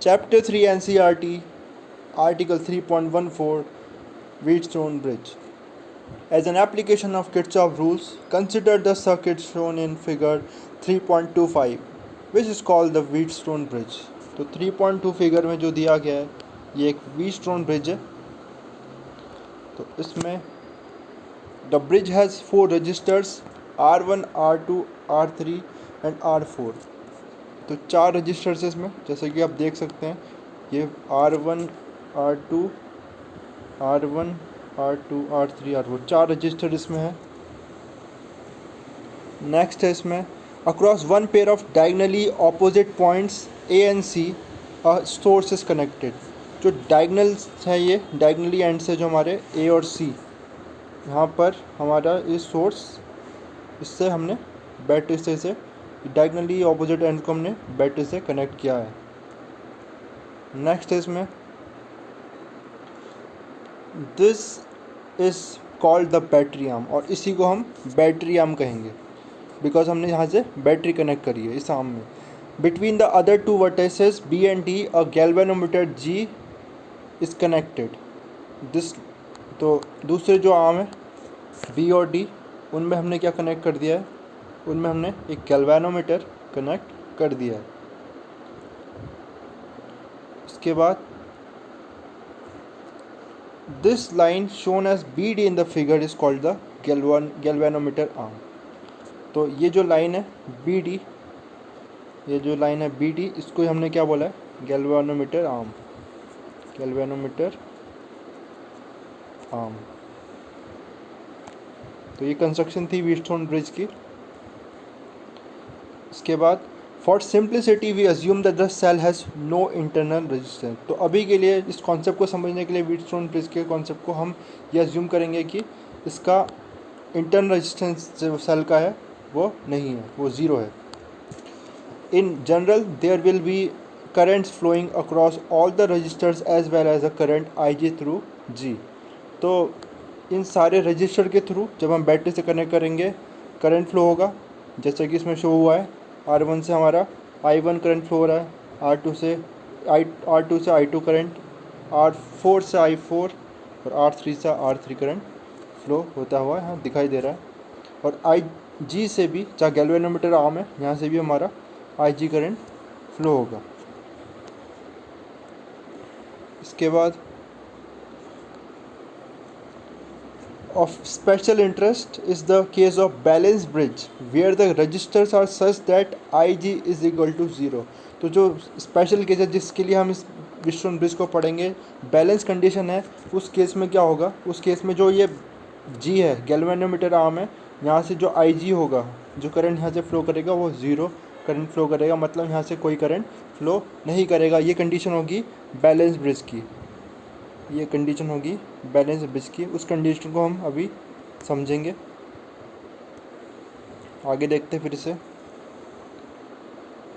Chapter 3 NCERT, Article 3.14, Wheatstone Bridge. As an application of Kirchhoff rules, consider the circuit shown in figure 3.25, which is called the Wheatstone Bridge. तो 3.2 figure में जो दिया गया है ये एक Wheatstone Bridge है. तो इसमें the bridge has 4 registers R1, R2, R3 and R4. तो 4 रजिस्टर्स इसमें, जैसे कि आप देख सकते हैं ये R1, R2, R1, R2, R3, R4 4 register इसमें है. नेक्स्ट है इसमें across one pair of diagonally opposite points A and C source is connected. जो डायगनल्स हैं ये डायगनली एंड से जो हमारे A और C यहाँ पर हमारा ये सोर्स, इससे हमने बैटरी से डायगनली ऑपोजिट एंड को हमने बैटरी से कनेक्ट किया है. नेक्स्ट है इसमें this is called the battery arm, और इसी को हम बैटरी आर्म कहेंगे बिकॉज हमने यहाँ से बैटरी कनेक्ट करी है इस आर्म में. Between the other two vertices B and D a galvanometer G is connected. This तो दूसरे जो आर्म है B और D उनमें हमने क्या कनेक्ट कर दिया है, उनमें हमने एक गैल्वेनोमीटर कनेक्ट कर दिया है. इसके बाद this line shown as BD in the figure is called the galvanometer arm. तो ये जो लाइन है BD, ये जो लाइन है BD, इसको हमने क्या बोला है गैल्वेनोमीटर आर्म. Galvanometer arm. तो ये कंस्ट्रक्शन थी व्हीटस्टोन ब्रिज की. इसके बाद for simplicity we assume that the cell has no internal resistance. तो अभी के लिए इस कॉन्सेप्ट को समझने के लिए व्हीटस्टोन ब्रिज के कॉन्सेप्ट को हम ये अज्यूम करेंगे कि इसका इंटरनल रेजिस्टेंस जो सेल का है वो नहीं है, वो ज़ीरो है. In general there will be currents flowing across all the registers as well as a current IG through G. तो इन सारे रजिस्टर के थ्रू जब हम बैटरी से कनेक्ट करेंगे करंट फ्लो होगा, जैसा कि इसमें शो हुआ है. R1 से हमारा I1 करंट फ्लो हो रहा है, R2 से I2 करंट, R4 से I4 और R3 से R3 करंट फ्लो होता हुआ यहाँ दिखाई दे रहा है. और IG से भी, जहाँ गैल्वेनोमीटर आर्म है यहाँ से भी हमारा IG करंट फ्लो होगा. इसके बाद of special interest is the case of balanced bridge where the registers are such that IG is equal to 0. तो जो स्पेशल केस है जिसके लिए हम इस व्हीटस्टोन ब्रिज को पढ़ेंगे, बैलेंस कंडीशन है, उस केस में क्या होगा, उस केस में जो ये G है गैल्वेनोमीटर आर्म है, यहाँ से जो IG होगा, जो करंट यहाँ से फ्लो करेगा वो 0 करंट फ्लो करेगा, मतलब यहाँ से कोई करंट फ्लो नहीं करेगा. ये कंडीशन होगी बैलेंस ब्रिज की. ये कंडीशन होगी बैलेंस ब्रिज की. उस कंडीशन को हम अभी समझेंगे. आगे देखते हैं फिर से.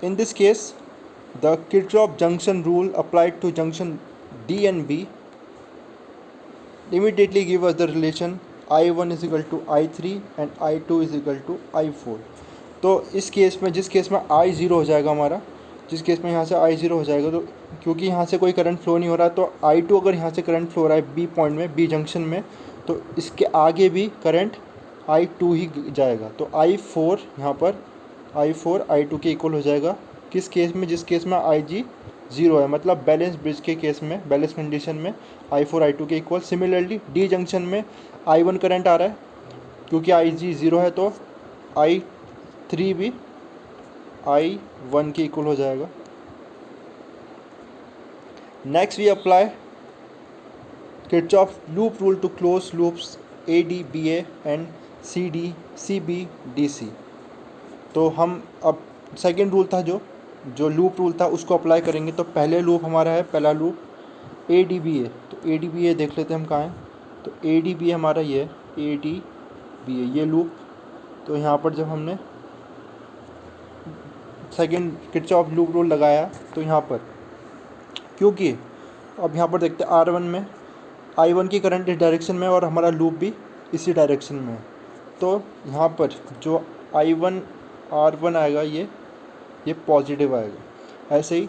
In this case the Kirchhoff junction rule applied to junction D and B immediately give us the relation I1 is equal to I3 and I2 is equal to I4. तो इस केस में, जिस केस में I0 हो जाएगा हमारा, जिस case में यहाँ से I0 हो जाएगा, तो क्योंकि यहाँ से कोई करंट फ्लो नहीं हो रहा, तो I2 अगर यहाँ से करंट फ्लो हो रहा है B पॉइंट में, B जंक्शन में, तो इसके आगे भी करंट I2 ही जाएगा. तो I4 यहाँ पर I4 I2 के इक्वल हो जाएगा. किस केस में, जिस केस में IG 0 है, मतलब बैलेंस ब्रिज के केस में, बैलेंस कंडीशन में I4 I2 के इक्वल. सिमिलरली D जंक्शन में I1 करंट आ रहा है, क्योंकि IG 0 है, तो I3 भी I1 के इक्वल हो जाएगा. Next we apply Kirchhoff loop rule to close loops AD BA and CD CB DC. तो हम अब सेकेंड रूल था जो लूप रूल था उसको अप्लाई करेंगे. तो पहले लूप हमारा है, पहला लूप AD BA. तो AD BA देख लेते हैं हम कहाँ हैं. तो AD BA हमारा ये AD BA ये लूप. तो यहाँ पर जब हमने सेकेंड किर्चॉफ लूप रूल लगाया, तो यहाँ पर क्योंकि अब यहाँ पर देखते हैं R1 में I1 की करंट इस डायरेक्शन में और हमारा लूप भी इसी डायरेक्शन में है. तो यहाँ पर जो I1 R1 आएगा ये पॉजिटिव आएगा. ऐसे ही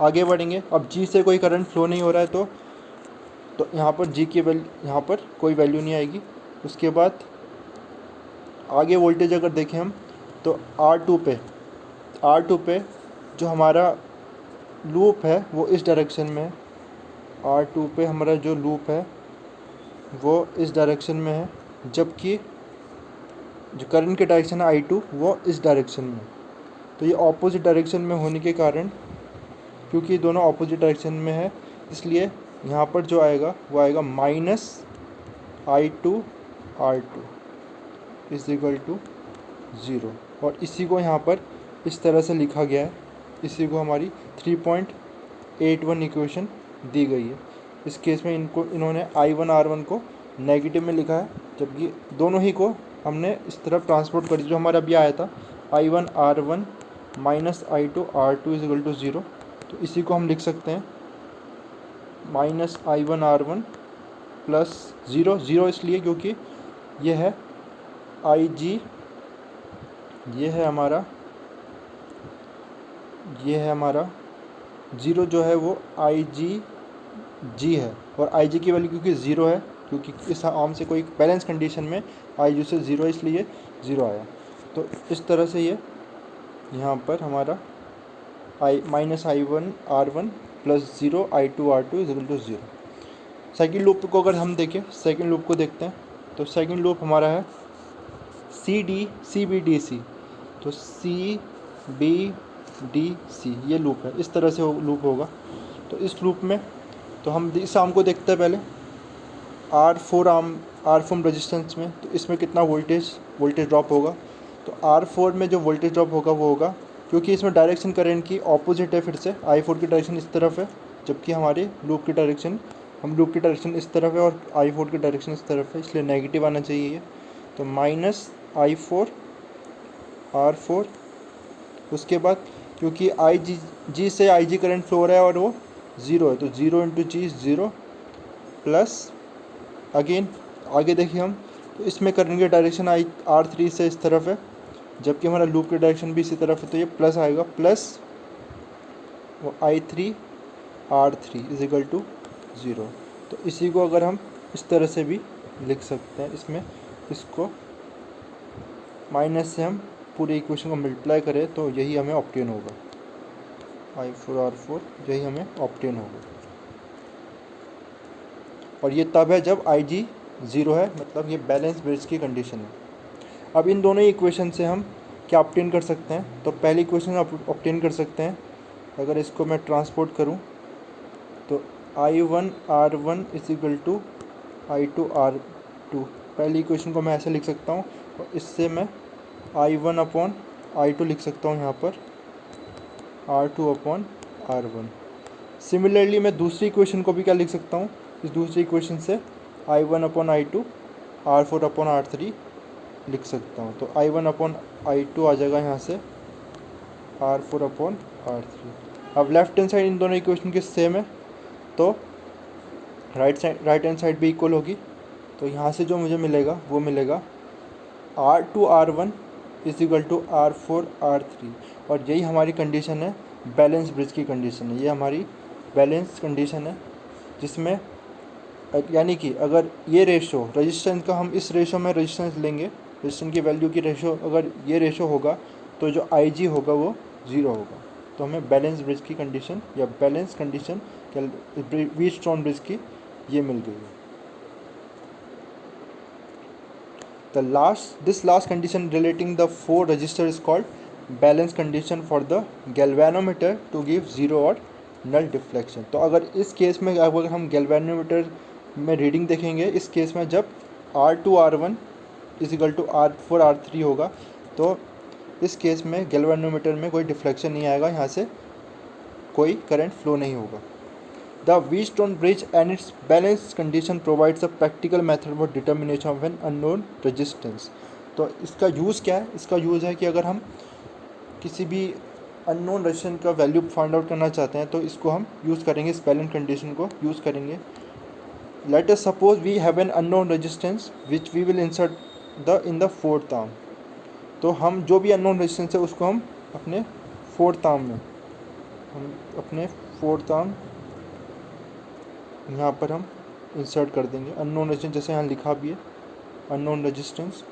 आगे बढ़ेंगे। अब जी से कोई करंट फ्लो नहीं हो रहा है तो यहाँ पर जी की वैल्यू, यहाँ पर कोई वैल्यू नहीं आएगी। उसके बाद आगे वोल्टेज अगर देखें हम तो R2 पे जो हमारा लूप है वो इस डायरेक्शन में है। R2 पे हमारा जो लूप है वो इस डायरेक्शन में है, जबकि जो करंट की डायरेक्शन है I2 वो इस डायरेक्शन में है। तो ये ऑपोजिट डायरेक्शन में होने के कारण, क्योंकि दोनों ऑपोजिट डायरेक्शन में है, इसलिए यहाँ पर जो आएगा वो आएगा -I2 R2 = 0। और इसी को यहाँ पर इस तरह से लिखा गया है, इसी को हमारी 3.81 इक्वेशन दी गई है। इस केस में इन्होंने I1 R1 को नेगेटिव में लिखा है, जबकि दोनों ही को हमने इस तरफ ट्रांसपोर्ट कर दिया। जो हमारा अभी आया था I1 R1 -I2 R2 = 0, तो इसी को हम लिख सकते हैं -I1 R1 + 0 इसलिए क्योंकि ये है IG, ये है हमारा 0 जो है वो IG है, और IG की वैल्यू क्योंकि 0 है, क्योंकि इस आर्म से कोई बैलेंस कंडीशन में IG से 0 है इसलिए 0 आया। तो इस तरह से ये यहाँ पर हमारा -I1 R1 + 0 I2 R2 = 0। Second loop को अगर हम देखें, सेकेंड लूप को देखते हैं, तो सेकेंड लूप हमारा है CBDC। तो CBDC ये लूप है, इस तरह से लूप होगा। तो इस लूप में तो हम इस आर्म को देखते हैं पहले, R4 रेजिस्टेंस में, तो इसमें कितना वोल्टेज ड्रॉप होगा। तो R4 में जो वोल्टेज ड्रॉप होगा वो होगा, क्योंकि इसमें डायरेक्शन करंट की ऑपोजिट है, फिर से I4 की डायरेक्शन इस तरफ है, जबकि हमारे लूप की डायरेक्शन इस तरफ है और I4 की डायरेक्शन इस तरफ है, इसलिए नेगेटिव आना चाहिए ये। तो -I4 R4। उसके बाद क्योंकि जी से IG करंट फ्लो हो रहा है और वो 0 है, तो 0 × G 0 प्लस अगेन आगे देखिए हम, तो इसमें करंट की डायरेक्शन R3 से इस तरफ है, जबकि हमारा लूप की डायरेक्शन भी इसी तरफ है, तो ये प्लस आएगा, प्लस वो I3 R3 = 0। तो इसी को अगर हम इस तरह से भी लिख सकते हैं, इसमें इसको माइनस से हम पूरी इक्वेशन को मल्टीप्लाई करें तो यही हमें ऑब्टेन होगा, I4 R4 यही हमें ऑब्टेन होगा। और ये तब है जब IG 0 है, मतलब ये बैलेंस ब्रिज की कंडीशन है। अब इन दोनों इक्वेशन से हम क्या ऑब्टेन कर सकते हैं, तो पहली इक्वेशन ऑब्टेन कर सकते हैं, अगर इसको मैं ट्रांसपोर्ट करूं तो I1 R1 = I2 R2। पहली इक्वेशन को मैं ऐसे लिख सकता हूं, और इससे मैं I1/I2 लिख सकता हूं यहाँ पर R2/R1। सिमिलरली मैं दूसरी इक्वेशन को भी क्या लिख सकता हूँ, इस दूसरी इक्वेशन से I1/I2 R4/R3 लिख सकता हूँ। तो I1/I2 आ जाएगा यहाँ से R4/R3। अब लेफ्ट हैंड साइड इन दोनों इक्वेशन की सेम है, तो राइट हैंड साइड भी इक्वल होगी। तो यहाँ से जो मुझे मिलेगा वो मिलेगा R2/R1 = R4/R3। और यही हमारी कंडीशन है, बैलेंस ब्रिज की कंडीशन है, ये हमारी बैलेंस कंडीशन है, जिसमें यानी कि अगर ये रेशो रेजिस्टेंस का हम इस रेशो में रेजिस्टेंस लेंगे, रेजिस्टेंस की वैल्यू की रेशो अगर ये रेशो होगा तो जो IG होगा वो 0 होगा। तो हमें बैलेंस ब्रिज की कंडीशन या बैलेंस कंडीशन व्हीटस्टोन ब्रिज की ये मिल गई है। This last condition relating the 4 resistor is called balance condition for the galvanometer to give 0 or null deflection। तो अगर इस केस में अगर हम गैल्वेनोमीटर में रीडिंग देखेंगे, इस केस में जब R2 R1 = R4 R3 होगा, तो इस केस में गैल्वेनोमीटर में कोई डिफ्लेक्शन नहीं आएगा, यहाँ से कोई करंट फ्लो नहीं होगा। The Wheatstone bridge and its balance condition provides a practical method for determination of an unknown resistance। तो इसका यूज़ क्या है, इसका यूज़ है कि अगर हम किसी भी अननोन रेजिस्टेंस का वैल्यू फाइंड आउट करना चाहते हैं तो इसको हम यूज़ करेंगे, इस बैलेंस कंडीशन को यूज़ करेंगे। Let us suppose we have an unknown resistance which we will insert in the fourth arm. तो हम जो भी अननोन रेजिस्टेंस है उसको हम अपने फोर्थ आर्म में फोर्थ आर्म यहाँ पर हम इंसर्ट कर देंगे अननोन रेजिस्टेंस, जैसे यहाँ लिखा भी है unknown resistance.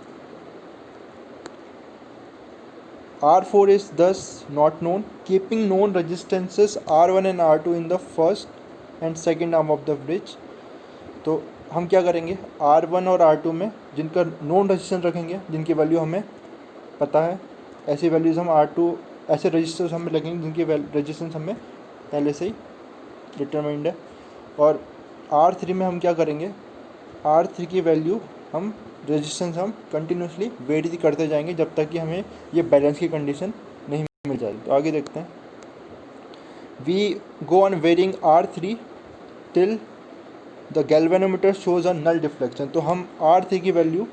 R4 is thus not known, keeping known resistances R1 and R2 in the first and second arm of the bridge। तो हम क्या करेंगे, R1 और R2 में जिनका नोन रेजिस्टेंस रखेंगे, जिनकी वैल्यू हमें पता है, ऐसी वैल्यूज़ हम R2 ऐसे रजिस्टर्स हमें लगेंगे जिनकी रेजिस्टेंस हमें पहले से ही डिटरमाइंड है। और R3 में हम क्या करेंगे, R3 की वैल्यू हम रेजिस्टेंस हम कंटिन्यूसली वेरी करते जाएंगे जब तक कि हमें ये बैलेंस की कंडीशन नहीं मिल जाएगी। तो आगे देखते हैं, we go on varying R3 till the galvanometer shows a null deflection. तो हम R3 की वैल्यू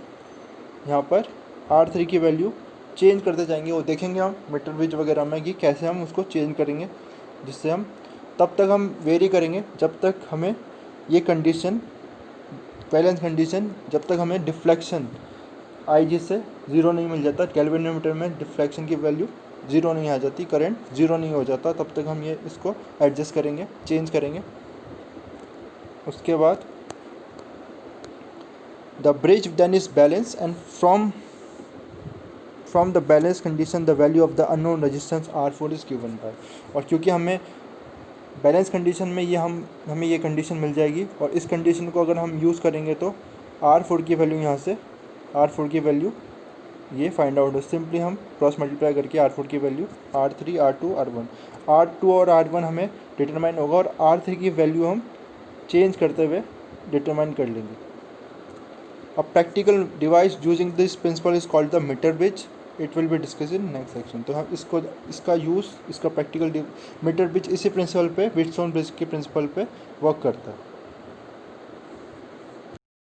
यहाँ पर R3 की वैल्यू चेंज करते जाएंगे, वो देखेंगे हम मीटर ब्रिज वगैरह में कि कैसे हम उसको चेंज करेंगे, जिससे हम तब तक हम वेरी करेंगे जब तक हमें ये कंडीशन बैलेंस कंडीशन, जब तक हमें डिफ्लेक्शन IG से ज़ीरो नहीं मिल जाता, गैल्वेनोमीटर में डिफ्लेक्शन की वैल्यू ज़ीरो नहीं आ जाती, करंट ज़ीरो नहीं हो जाता, तब तक हम ये इसको एडजस्ट करेंगे, चेंज करेंगे। उसके बाद the bridge then is balance and from the balance condition the value of the unknown resistance R4 is given by. और क्योंकि हमें बैलेंस कंडीशन में ये हमें ये कंडीशन मिल जाएगी, और इस कंडीशन को अगर हम यूज़ करेंगे तो R4 की वैल्यू यहाँ से R4 की वैल्यू ये फाइंड आउट हो, सिंपली हम क्रॉस मल्टीप्लाई करके R4 की वैल्यू R3 R2 R1 और R1 हमें डिटरमाइन होगा, और R3 की वैल्यू हम चेंज करते हुए डिटरमाइन कर लेंगे। A practical device using this principle is called the meter bridge, it will be discuss in next section. तो हम इसका यूज़, इसका प्रैक्टिकल मीटर ब्रिज इसी प्रिंसिपल पे, व्हीटस्टोन ब्रिज के प्रिंसिपल पे वर्क करता है।